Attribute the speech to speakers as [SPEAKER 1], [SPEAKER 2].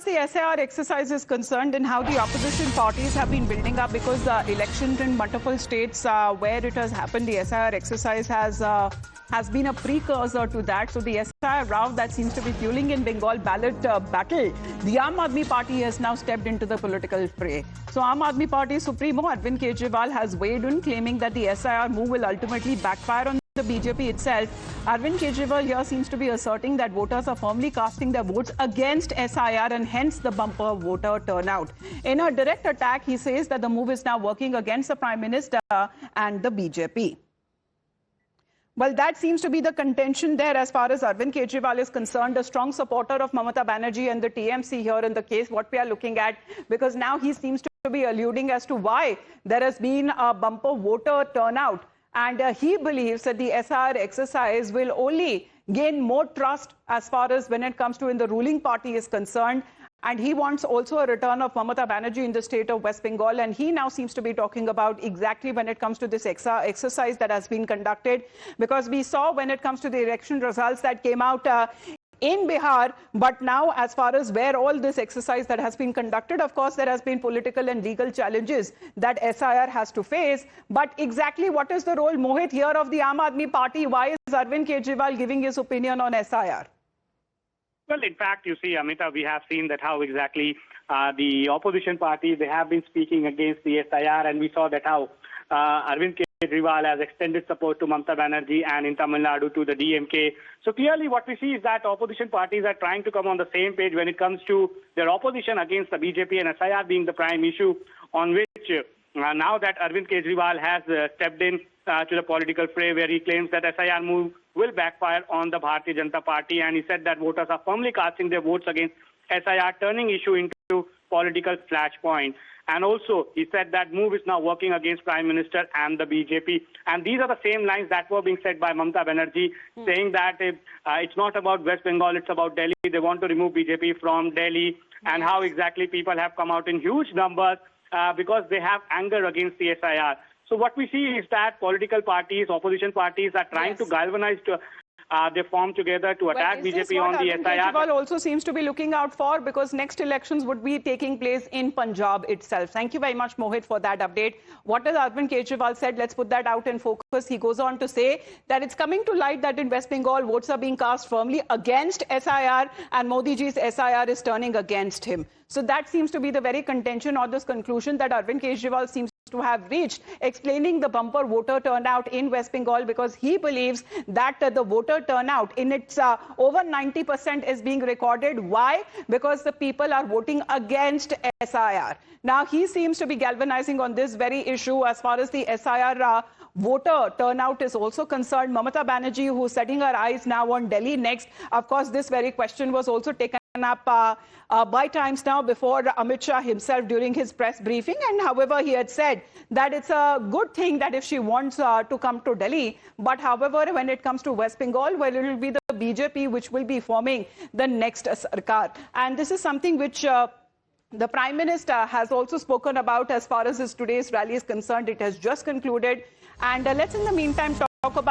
[SPEAKER 1] the SIR exercise is concerned and how the opposition parties have been building up, because the elections in multiple states where it has happened, the SIR exercise has been a precursor to that. So the SIR row that seems to be fueling in Bengal ballot battle, the Aam Aadmi Party has now stepped into the political fray. So Aam Aadmi Party Supremo Arvind Kejriwal has weighed in, claiming that the SIR move will ultimately backfire on the BJP itself. Arvind Kejriwal here seems to be asserting that voters are firmly casting their votes against SIR and hence the bumper voter turnout. In a direct attack, he says that the move is now working against the Prime Minister and the BJP. Well, that seems to be the contention there as far as Arvind Kejriwal is concerned, a strong supporter of Mamata Banerjee and the TMC here in the case, what we are looking at, because now he seems to be alluding as to why there has been a bumper voter turnout. And he believes that the SIR exercise will only gain more trust as far as when it comes to in the ruling party is concerned. And he wants also a return of Mamata Banerjee in the state of West Bengal. And he now seems to be talking about exactly when it comes to this exercise that has been conducted. Because we saw when it comes to the election results that came out in Bihar, but now as far as where all this exercise that has been conducted, of course, there has been political and legal challenges that SIR has to face. But exactly what is the role, Mohit, here of the Aam Aadmi Party? Why is Arvind Kejriwal giving his opinion on SIR?
[SPEAKER 2] Well, in fact, you see, Amita, we have seen that how exactly the opposition parties, they have been speaking against the SIR, and we saw that how Arvind Kejriwal has extended support to Mamata Banerjee and in Tamil Nadu to the DMK. So clearly what we see is that opposition parties are trying to come on the same page when it comes to their opposition against the BJP and SIR being the prime issue on which now that Arvind Kejriwal has stepped in to the political fray, where he claims that SIR move will backfire on the Bharatiya Janata Party, and he said that voters are firmly casting their votes against SIR, turning issue into political flashpoint. And also, he said that move is now working against Prime Minister and the BJP. And these are the same lines that were being said by Mamata Banerjee, saying that it's not about West Bengal, it's about Delhi. They want to remove BJP from Delhi, and how exactly people have come out in huge numbers because they have anger against the SIR. So what we see is that political parties, opposition parties are trying to galvanize they form together to attack BJP on the SIR.
[SPEAKER 1] Kejriwal also seems to be looking out for, because next elections would be taking place in Punjab itself. Thank you very much, Mohit, for that update. What has Arvind Kejriwal said? Let's put that out in focus. He goes on to say that it's coming to light that in West Bengal, votes are being cast firmly against SIR, and Modi ji's SIR is turning against him. So that seems to be the very contention or this conclusion that Arvind Kejriwal seems to have reached, explaining the bumper voter turnout in West Bengal, because he believes that the voter turnout in its over 90% is being recorded. Why? Because the people are voting against SIR. Now, he seems to be galvanizing on this very issue as far as the SIR voter turnout is also concerned. Mamata Banerjee, who's setting her eyes now on Delhi next. Of course, this very question was also taken up by Times Now before Amit Shah himself during his press briefing. And however, he had said that it's a good thing that if she wants to come to Delhi. But however, when it comes to West Bengal, well, it will be the BJP which will be forming the next Sarkar. And this is something which the Prime Minister has also spoken about as far as his today's rally is concerned. It has just concluded. And let's in the meantime talk about